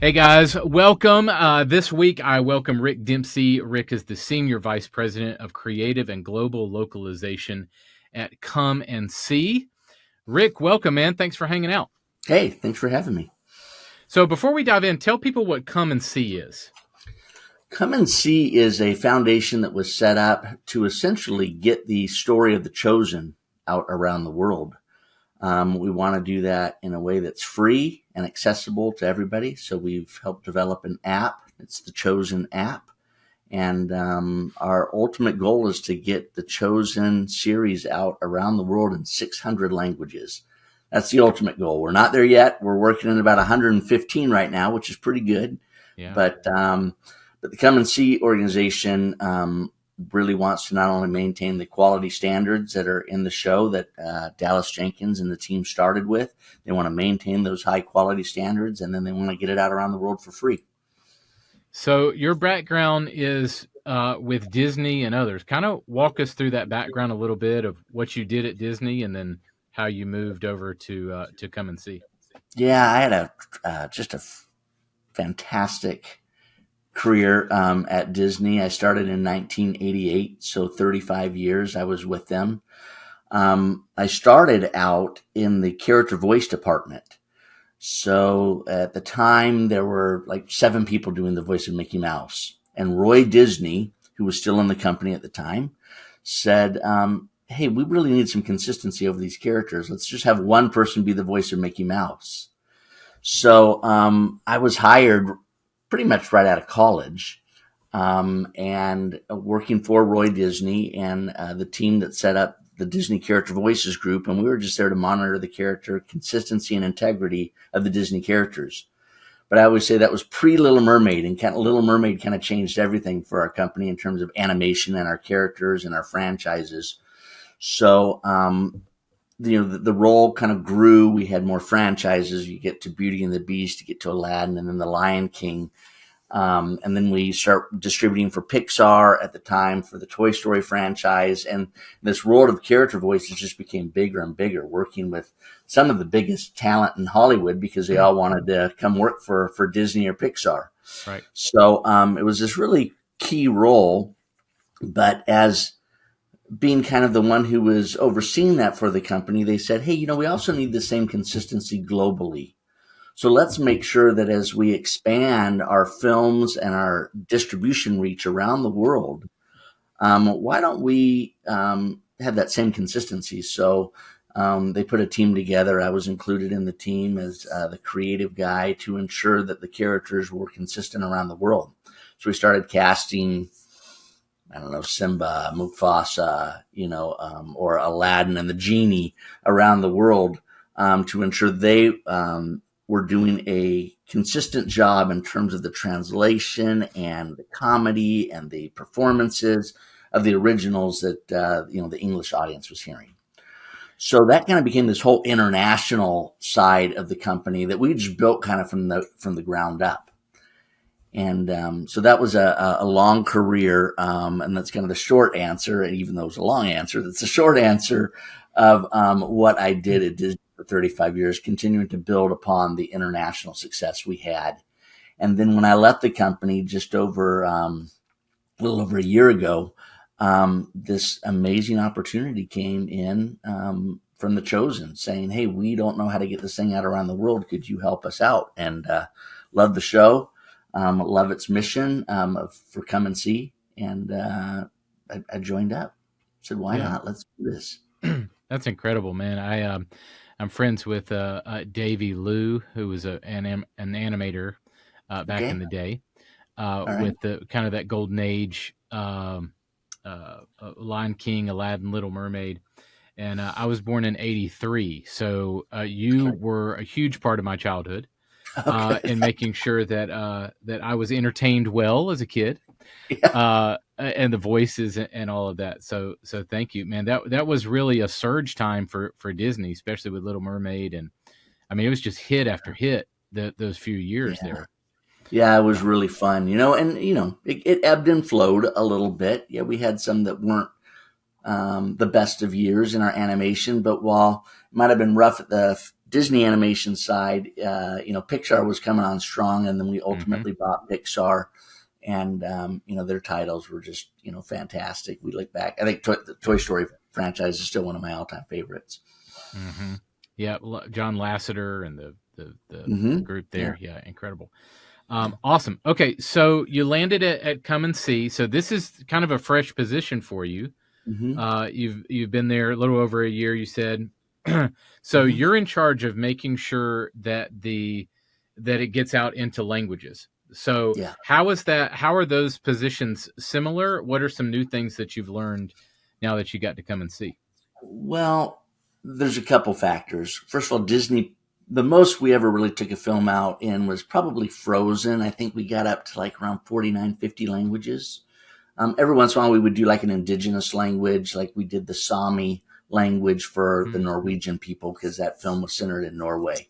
Hey guys, welcome. This week I welcome Rick Dempsey. Rick is the Senior Vice President of Creative and Global Localization at Come and See. Rick, welcome, man. Thanks for hanging out. Hey, thanks for having me. So before we dive in, tell people what Come and See is. Come and See is a foundation that was set up to essentially get the story of The Chosen out around the world. We want to do that in a way that's free and accessible to everybody. So we've helped develop an app. It's the Chosen app. And our ultimate goal is to get the Chosen series out around the world in 600 languages. That's the ultimate goal. We're not there yet. We're working in about 115 right now, which is pretty good. Yeah. But the Come and See organization really wants to not only maintain the quality standards that are in the show that Dallas Jenkins and the team started with. They want to maintain those high quality standards, and then they want to get it out around the world for free. So your background is with Disney and others. Kind of walk us through that background a little bit of what you did at Disney and then how you moved over to Come and See. Yeah, I had just a fantastic career at Disney. I started in 1988, so 35 years I was with them. I started out in the character voice department. So at the time, there were like 7 people doing the voice of Mickey Mouse. And Roy Disney, who was still in the company at the time, said, hey, we really need some consistency over these characters. Let's just have one person be the voice of Mickey Mouse. So I was hired pretty much right out of college, and working for Roy Disney and the team that set up the Disney Character Voices group. And we were just there to monitor the character consistency and integrity of the Disney characters. But I always say that was pre-Little Mermaid, and Little Mermaid kind of changed everything for our company in terms of animation and our characters and our franchises. So, the role kind of grew. We had more franchises. You get to Beauty and the Beast, you get to Aladdin, and then The Lion King. And then we start distributing for Pixar at the time for the Toy Story franchise. And this world of character voices just became bigger and bigger, working with some of the biggest talent in Hollywood because they all wanted to come work for Disney or Pixar. Right. So it was this really key role. But as being kind of the one who was overseeing that for the company, they said, hey, we also need the same consistency globally. So let's make sure that as we expand our films and our distribution reach around the world, why don't we have that same consistency? So they put a team together. I was included in the team as the creative guy to ensure that the characters were consistent around the world. So we started casting, Simba, Mufasa, or Aladdin and the genie around the world to ensure they we're doing a consistent job in terms of the translation and the comedy and the performances of the originals that the English audience was hearing. So that kind of became this whole international side of the company that we just built kind of from the ground up. And so that was a long career, and that's kind of the short answer. And even though it was a long answer, that's the short answer of what I did at Disney for 35 years, continuing to build upon the international success we had. And then when I left the company just over a little over a year ago, this amazing opportunity came in from The Chosen saying, hey, we don't know how to get this thing out around the world. Could you help us out? And love the show. Love its mission for Come and See. And I joined up. Said, why not? Let's do this. That's incredible, man. I'm friends with Davey Liu, who was an animator back in the day, with the kind of that golden age, Lion King, Aladdin, Little Mermaid. And I was born in '83, so you were a huge part of my childhood in making sure that that I was entertained well as a kid. Yeah. And the voices and all of that. So thank you, man. That was really a surge time for Disney, especially with Little Mermaid. And I mean, it was just hit after hit those few years there. Yeah, it was really fun, and it ebbed and flowed a little bit. Yeah, we had some that weren't the best of years in our animation, but while it might have been rough at the Disney animation side, Pixar was coming on strong, and then we Mm-hmm. ultimately bought Pixar, and their titles were just fantastic. We look back, I think the Toy Story franchise is still one of my all-time favorites. Mm-hmm. Yeah, John Lasseter and the Mm-hmm. group Yeah. there. Yeah, incredible. Yeah. Awesome. Okay, so you landed at Come and See. So this is kind of a fresh position for you. Mm-hmm. You've been there a little over a year, you said. So Mm-hmm. you're in charge of making sure that it gets out into languages. So Yeah. how is that? How are those positions similar? What are some new things that you've learned now that you got to Come and See? Well, there's a couple factors. First of all, Disney, the most we ever really took a film out in was probably Frozen. I think we got up to like around 49, 50 languages. Every once in a while, we would do like an indigenous language, like we did the Sami language for the Mm, Norwegian people, because that film was centered in Norway.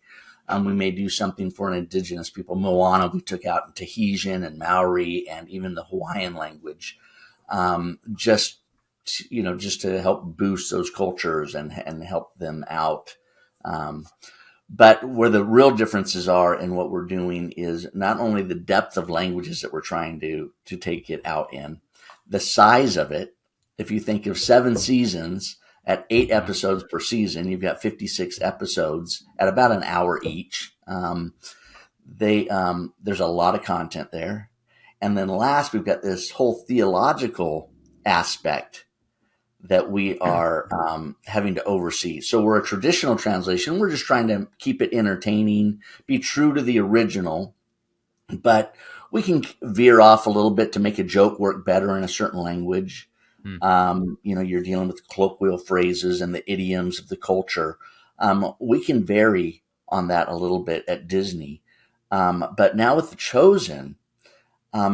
We may do something for an indigenous people. Moana, we took out in Tahitian and Maori and even the Hawaiian language, just to help boost those cultures and help them out. Um, but where the real differences are in what we're doing is not only the depth of languages that we're trying to take it out in, the size of it. If you think of 7 seasons at 8 episodes per season, you've got 56 episodes at about an hour each. There's a lot of content there. And then last, we've got this whole theological aspect that we are having to oversee. So we're a traditional translation. We're just trying to keep it entertaining, be true to the original, but we can veer off a little bit to make a joke work better in a certain language. mm. You're dealing with colloquial phrases and the idioms of the culture. We can vary on that a little bit at Disney. But now with The Chosen,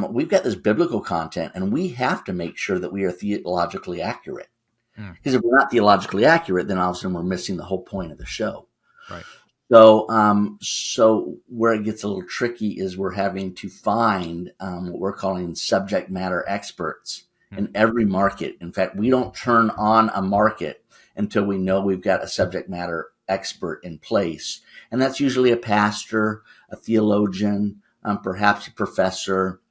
we've got this biblical content, and we have to make sure that we are theologically accurate. Mm, Because if we're not theologically accurate, then all of a sudden we're missing the whole point of the show. right. So where it gets a little tricky is we're having to find what we're calling subject matter experts Mm, in every market. In fact, we don't turn on a market until we know we've got a subject matter expert in place. And that's usually a pastor, a theologian, perhaps a professor,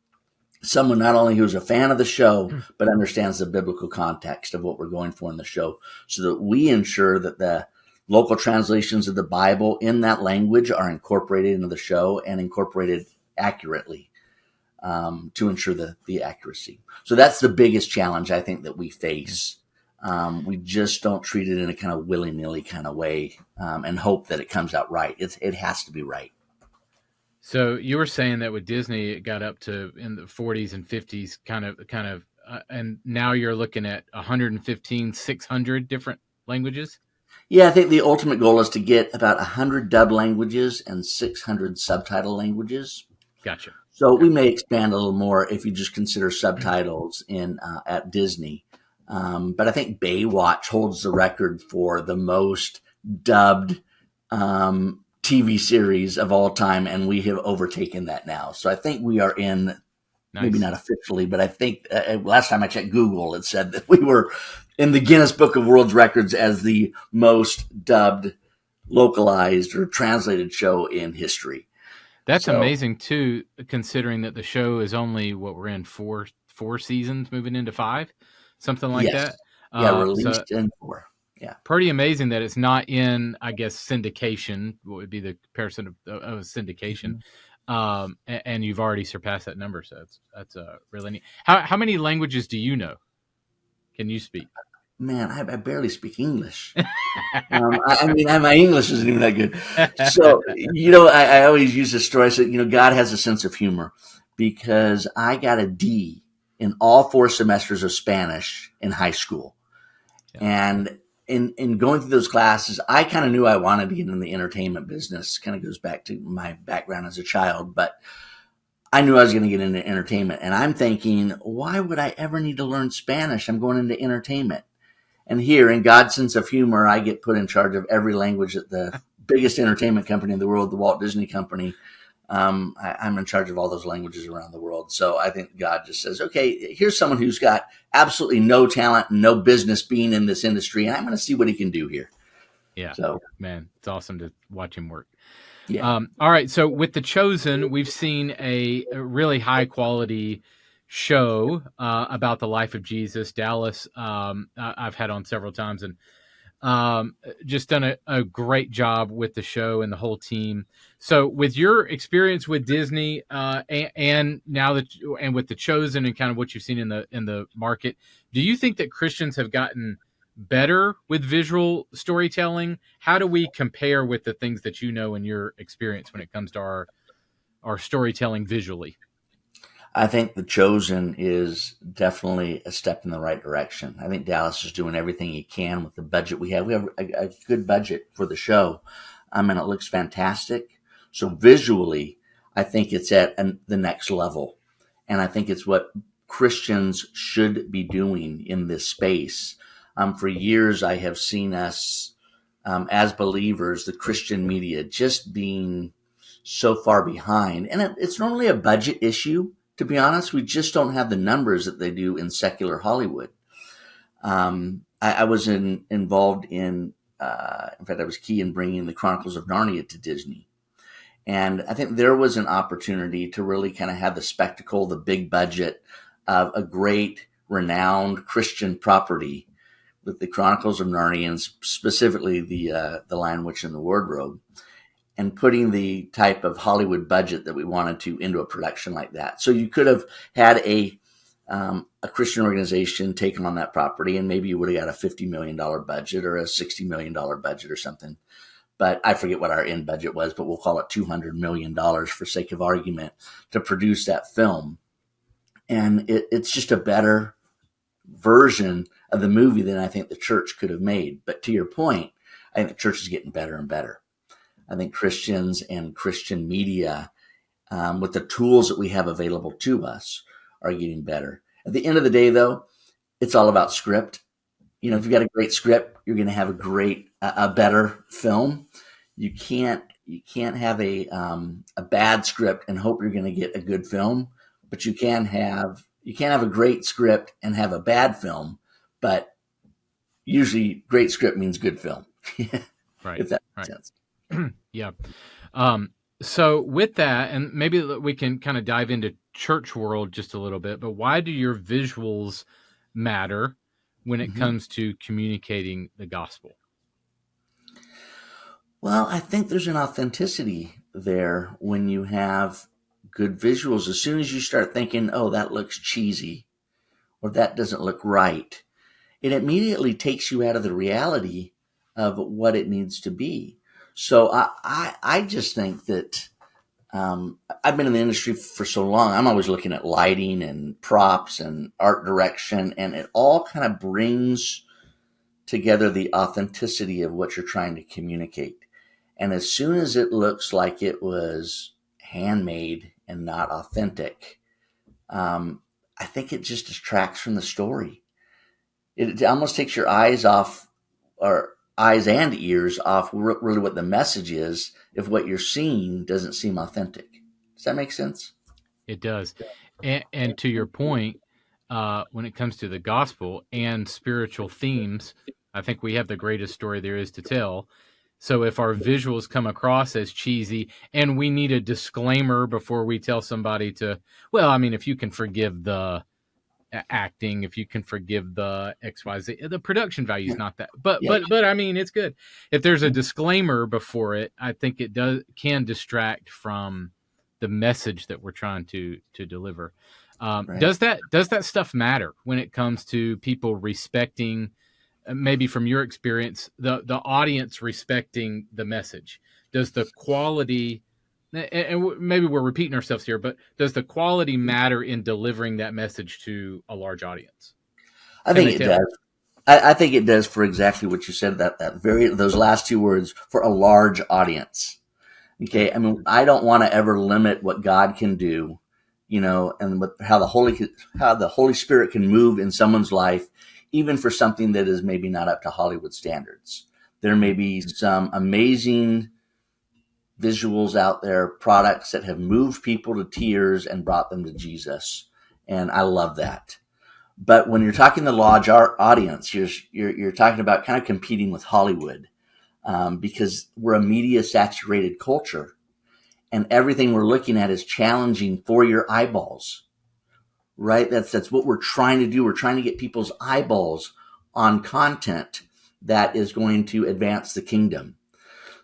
someone not only who's a fan of the show, but understands the biblical context of what we're going for in the show, so that we ensure that the local translations of the Bible in that language are incorporated into the show and incorporated accurately, to ensure the accuracy. So that's the biggest challenge I think that we mm. face. We just don't treat it in a kind of willy-nilly kind of way, and hope that it comes out right. It has to be right. So you were saying that with Disney, it got up to in the 40s and 50s, and now you're looking at 115, 600 different languages. Yeah, I think the ultimate goal is to get about 100 dub languages and 600 subtitle languages. Gotcha. So Okay. we may expand a little more if you just consider subtitles in at Disney. But I think Baywatch holds the record for the most dubbed TV series of all time, and we have overtaken that now. So I think we are in, maybe Nice. not officially, but I think last time I checked Google, it said that we were in the Guinness Book of World Records as the most dubbed, localized, or translated show in history. That's So amazing too, considering that the show is only what we're in four seasons, moving into five, something like yes, that. yeah, So released in four. Yeah. pretty amazing that it's not in, I guess, syndication. What would be the comparison of syndication? Mm-hmm. And you've already surpassed that number, so that's really neat. How many languages do you know? Can you speak? Man, I barely speak English. I mean, my English isn't even that good. So, I always use this story. I said, God has a sense of humor, because I got a D in all 4 semesters of Spanish in high school. Yeah. And in going through those classes, I kind of knew I wanted to get in the entertainment business. Kind of goes back to my background as a child, but I knew I was going to get into entertainment. And I'm thinking, why would I ever need to learn Spanish? I'm going into entertainment. And here, in God's sense of humor, I get put in charge of every language at the biggest entertainment company in the world, the Walt Disney Company. I'm in charge of all those languages around the world. So I think God just says, okay, here's someone who's got absolutely no talent, no business being in this industry, and I'm going to see what he can do here. Yeah, So, man, it's awesome to watch him work. yeah. All right, so with The Chosen, we've seen a really high quality show about the life of Jesus. Dallas, I've had on several times, and just done a great job with the show and the whole team. So, with your experience with Disney, and now that and with The Chosen and kind of what you've seen in the market, do you think that Christians have gotten better with visual storytelling? How do we compare with the things that you know in your experience when it comes to our storytelling visually? I think The Chosen is definitely a step in the right direction. I think Dallas is doing everything he can with the budget we have. We have a good budget for the show. And it looks fantastic. So visually, I think it's at the next level. And I think it's what Christians should be doing in this space. For years, I have seen us, as believers, the Christian media just being so far behind. And it's normally a budget issue, to be honest. We just don't have the numbers that they do in secular Hollywood. I was involved in fact, I was key in bringing the Chronicles of Narnia to Disney. And I think there was an opportunity to really kind of have the spectacle, the big budget of a great, renowned Christian property with the Chronicles of Narnia, and specifically the Lion, Witch, and the Wardrobe, and putting the type of Hollywood budget that we wanted to into a production like that. So you could have had a Christian organization take on that property, and maybe you would have got a $50 million budget or a $60 million budget or something. But I forget what our end budget was, but we'll call it $200 million for sake of argument to produce that film. And it's just a better version of the movie than I think the church could have made. But to your point, I think the church is getting better and better. I think Christians and Christian media, with the tools that we have available to us, are getting better. At the end of the day, though, it's all about script. If you've got a great script, you're going to have a better film. You can't have a bad script and hope you're going to get a good film, but you can't have a great script and have a bad film. But usually, great script means good film. Right. If that makes sense. Yeah. So with that, and maybe we can kind of dive into church world just a little bit, but why do your visuals matter when it comes to communicating the gospel? Well, I think there's an authenticity there when you have good visuals. As soon as you start thinking, oh, that looks cheesy, or that doesn't look right, it immediately takes you out of the reality of what it needs to be. So I just think that I've been in the industry for so long. I'm always looking at lighting and props and art direction, and it all kind of brings together the authenticity of what you're trying to communicate. And as soon as it looks like it was handmade and not authentic, I think it just distracts from the story. It almost takes your eyes off, or eyes and ears off, really what the message is, if what you're seeing doesn't seem authentic. Does that make sense? It does. And to your point, when it comes to the gospel and spiritual themes, I think we have the greatest story there is to tell. So if our visuals come across as cheesy, and we need a disclaimer before we tell somebody to, well, I mean, if you can forgive the acting, if you can forgive the XYZ, the production value is not that, but I mean, it's good. If there's a disclaimer before it, I think it can distract from the message that we're trying to deliver. Right. Does that stuff matter when it comes to people respecting, maybe from your experience, the audience respecting the message? Does the quality, and maybe we're repeating ourselves here, but does the quality matter in delivering that message to a large audience? I think it does. I think it does for exactly what you said, those last two words, for a large audience. Okay. I mean, I don't want to ever limit what God can do, and how the Holy Spirit can move in someone's life, even for something that is maybe not up to Hollywood standards. There may be some amazing visuals out there, products that have moved people to tears and brought them to Jesus. And I love that. But when you're talking the large audience, you're talking about kind of competing with Hollywood. because we're a media saturated culture, and everything we're looking at is challenging for your eyeballs, right? That's what we're trying to do. We're trying to get people's eyeballs on content that is going to advance the kingdom.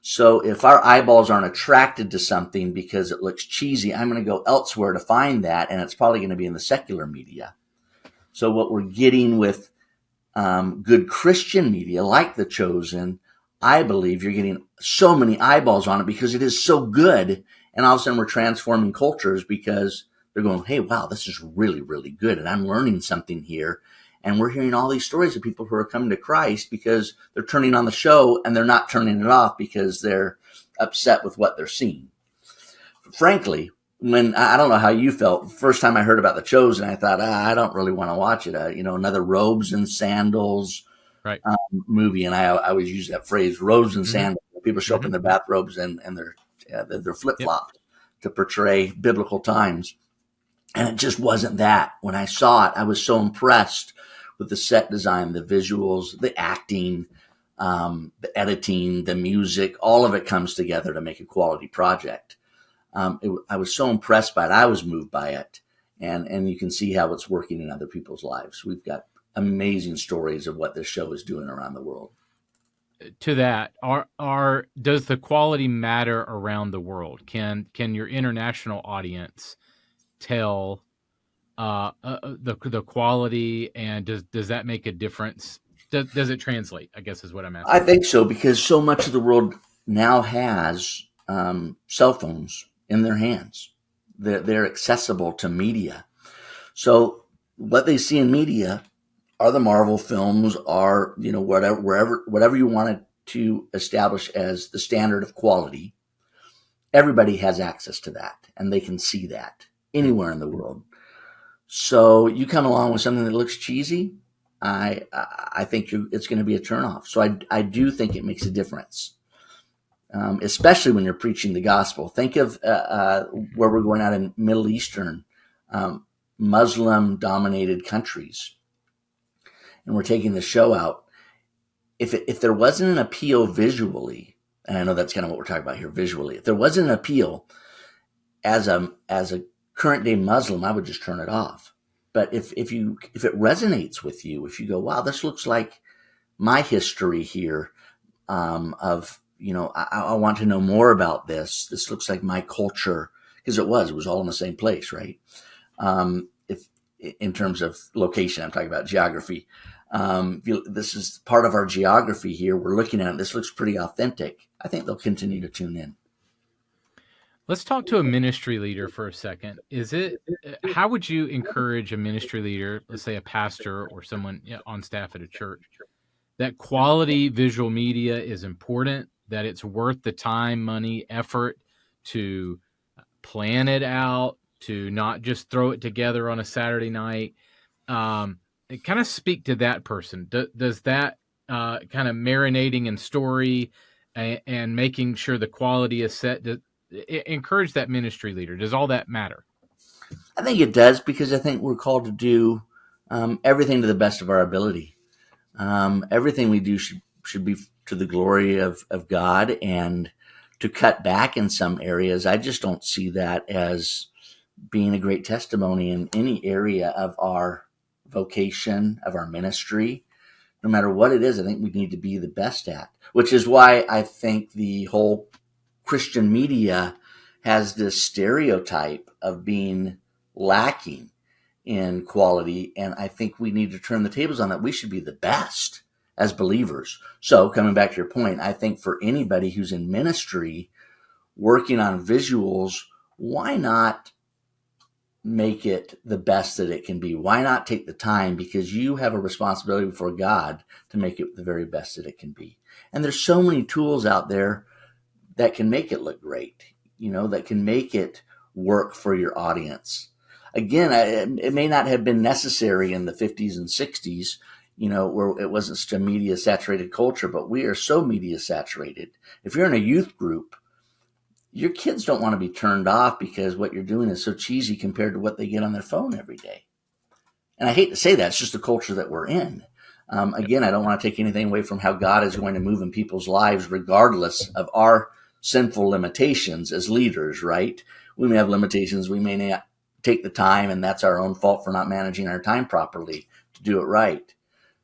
So if our eyeballs aren't attracted to something because it looks cheesy, I'm going to go elsewhere to find that, and it's probably going to be in the secular media. So what we're getting with good Christian media like The Chosen, I believe you're getting so many eyeballs on it because it is so good, and all of a sudden we're transforming cultures because they're going, hey, wow, this is really, really good, and I'm learning something here. And we're hearing all these stories of people who are coming to Christ because they're turning on the show and they're not turning it off because they're upset with what they're seeing. Frankly, when I don't know how you felt, first time I heard about The Chosen, I thought, I don't really want to watch it. Another robes and sandals Right. movie. And I always use that phrase, robes and Mm-hmm. sandals. People show up in their bathrobes and their flip-flops to portray biblical times. And it just wasn't that. When I saw it, I was so impressed with the set design, the visuals, the acting, the editing, the music. All of it comes together to make a quality project. I was so impressed by it. I was moved by it. And you can see how it's working in other people's lives. We've got amazing stories of what this show is doing around the world. To that, does the quality matter around the world? Can your international audience tell the quality, and does that make a difference? Does it translate, I guess is what I'm asking. I think so, because so much of the world now has cell phones in their hands. They're accessible to media. So what they see in media are the Marvel films, are whatever you wanted to establish as the standard of quality. Everybody has access to that, and they can see that anywhere in the world. So you come along with something that looks cheesy, I think it's going to be a turnoff. So I do think it makes a difference, especially when you're preaching the gospel. Think of where we're going out in Middle Eastern, Muslim-dominated countries, and we're taking the show out. If there wasn't an appeal visually, and I know that's kind of what we're talking about here, visually, if there wasn't an appeal as a current day Muslim, I would just turn it off. But if it resonates with you, if you go, wow, this looks like my history here, of, I want to know more about this. This looks like my culture, because it was all in the same place, right? If in terms of location, I'm talking about geography. This is part of our geography here. We're looking at it. This looks pretty authentic. I think they'll continue to tune in. Let's talk to a ministry leader for a second. How would you encourage a ministry leader, let's say a pastor or someone on staff at a church, that quality visual media is important, that it's worth the time, money, effort to plan it out, to not just throw it together on a Saturday night? Kind of speak to that person. Does that kind of marinating in story and making sure the quality is set, encourage that ministry leader? Does all that matter? I think it does, because I think we're called to do everything to the best of our ability. Everything we do should be to the glory of God, and to cut back in some areas, I just don't see that as being a great testimony in any area of our vocation, of our ministry. No matter what it is, I think we need to be the best at, which is why I think the whole Christian media has this stereotype of being lacking in quality. And I think we need to turn the tables on that. We should be the best as believers. So coming back to your point, I think for anybody who's in ministry working on visuals, why not make it the best that it can be? Why not take the time? Because you have a responsibility before God to make it the very best that it can be. And there's so many tools out there that can make it look great, that can make it work for your audience. Again, it may not have been necessary in the 50s and 60s, where it wasn't such a media saturated culture, but we are so media saturated. If you're in a youth group, your kids don't want to be turned off because what you're doing is so cheesy compared to what they get on their phone every day. And I hate to say that, it's just the culture that we're in. Again, I don't want to take anything away from how God is going to move in people's lives, regardless of our sinful limitations as leaders, right? We may have limitations. We may not take the time, and that's our own fault for not managing our time properly to do it right.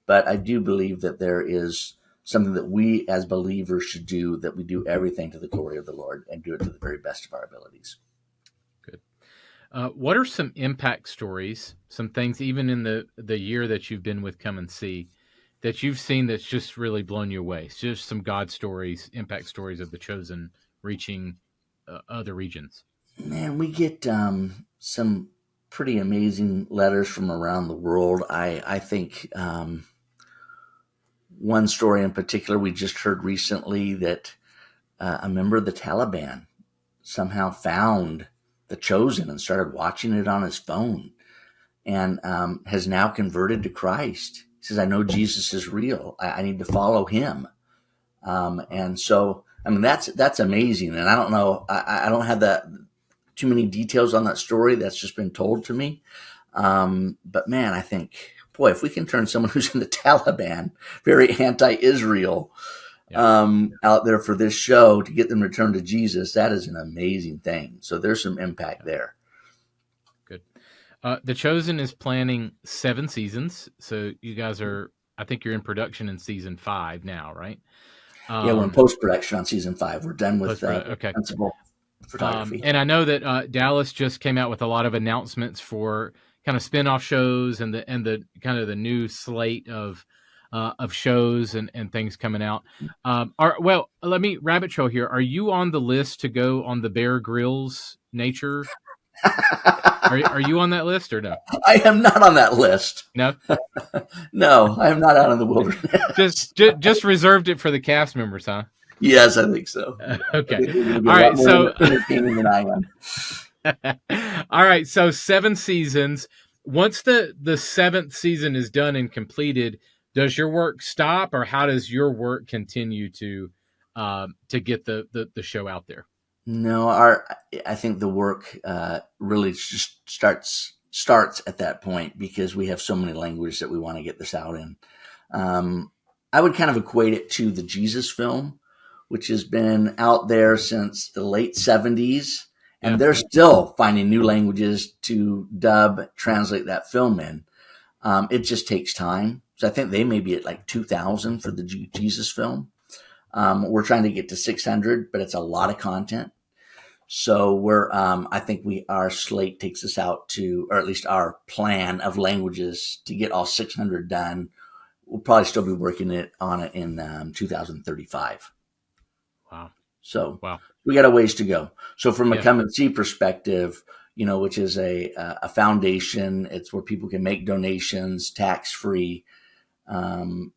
But I do believe that there is something that we as believers should do, that we do everything to the glory of the Lord and do it to the very best of our abilities. Good. What are some impact stories, some things even in the year that you've been with Come and See that you've seen that's just really blown you away? It's just some God stories, impact stories of the Chosen reaching other regions. Man, we get some pretty amazing letters from around the world. I think one story in particular we just heard recently, that a member of the Taliban somehow found The Chosen and started watching it on his phone, and has now converted to Christ. He says, I know Jesus is real. I need to follow him. And so, I mean, that's amazing. And I don't know, I don't have too many details on that story. That's just been told to me. But man, I think, boy, if we can turn someone who's in the Taliban, very anti-Israel, out there for this show to get them to turn to Jesus, that is an amazing thing. So there's some impact there. Good. The Chosen is planning 7 seasons. So you guys are, I think you're in production in season 5 now, right? Yeah, we're in post-production on season 5. We're done with okay. principal photography. And I know that Dallas just came out with a lot of announcements for kind of spin-off shows and the kind of the new slate of shows and things coming out. Let me rabbit trail here. Are you on the list to go on the Bear Grylls nature? Are you on that list or no? I am not on that list. No, no, I am not out in the wilderness. just reserved it for the cast members, huh? Yes, I think so. Okay. All right. So entertaining than I am. All right. So 7 seasons. Once the 7th season is done and completed, does your work stop, or how does your work continue to get the show out there? No, I think the work really just starts at that point, because we have so many languages that we want to get this out in. I would kind of equate it to the Jesus film, which has been out there since the late 70s, and they're still finding new languages to dub, translate that film in. It just takes time. So I think they may be at like 2,000 for the Jesus film. We're trying to get to 600, but it's a lot of content. So I think our slate takes us out to, or at least our plan of languages to get all 600 done. We'll probably still be working on it in 2035. Wow. So we got a ways to go. So from a Come and See perspective, which is a foundation, it's where people can make donations tax-free. And,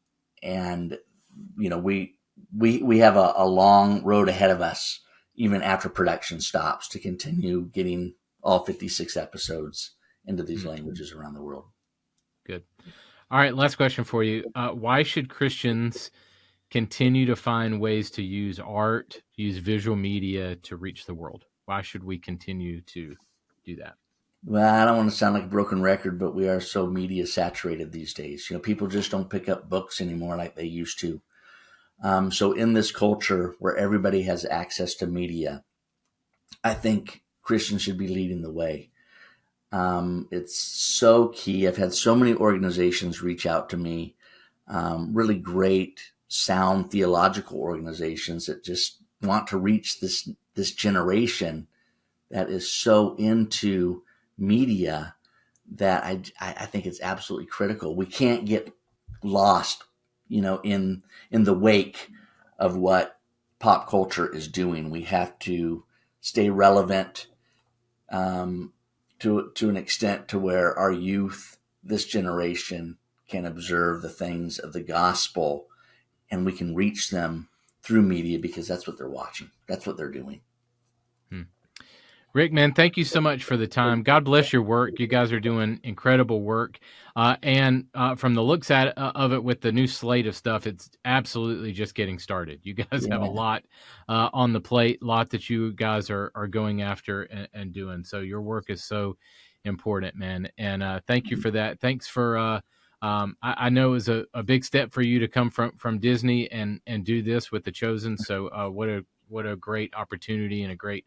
we have a long road ahead of us, even after production stops, to continue getting all 56 episodes into these languages around the world. Good. All right. Last question for you. Why should Christians continue to find ways to use art, use visual media to reach the world? Why should we continue to do that? Well, I don't want to sound like a broken record, but we are so media saturated these days. People just don't pick up books anymore like they used to. So in this culture where everybody has access to media, I think Christians should be leading the way. It's so key. I've had so many organizations reach out to me, really great, sound theological organizations that just want to reach this generation that is so into media, that I think it's absolutely critical. We can't get lost, in the wake of what pop culture is doing. We have to stay relevant to an extent to where our youth, this generation, can observe the things of the gospel, and we can reach them through media, because that's what they're watching. That's what they're doing. Rick, man, thank you so much for the time. God bless your work. You guys are doing incredible work. And from the looks of it with the new slate of stuff, it's absolutely just getting started. You guys have a lot on the plate, a lot that you guys are going after and doing. So your work is so important, man. And thank you for that. Thanks for I know it was a big step for you to come from Disney and do this with The Chosen. So what a great opportunity and a great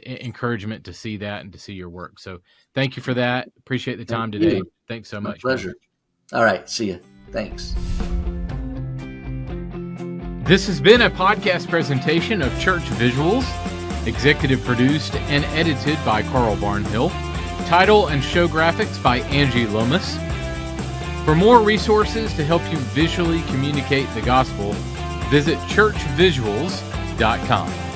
encouragement to see that and to see your work. So thank you for that. Appreciate the time today. Thanks so much. My pleasure. Man. All right. See you. Thanks. This has been a podcast presentation of Church Visuals, executive produced and edited by Carl Barnhill, title and show graphics by Angie Lomas. For more resources to help you visually communicate the gospel, visit churchvisuals.com.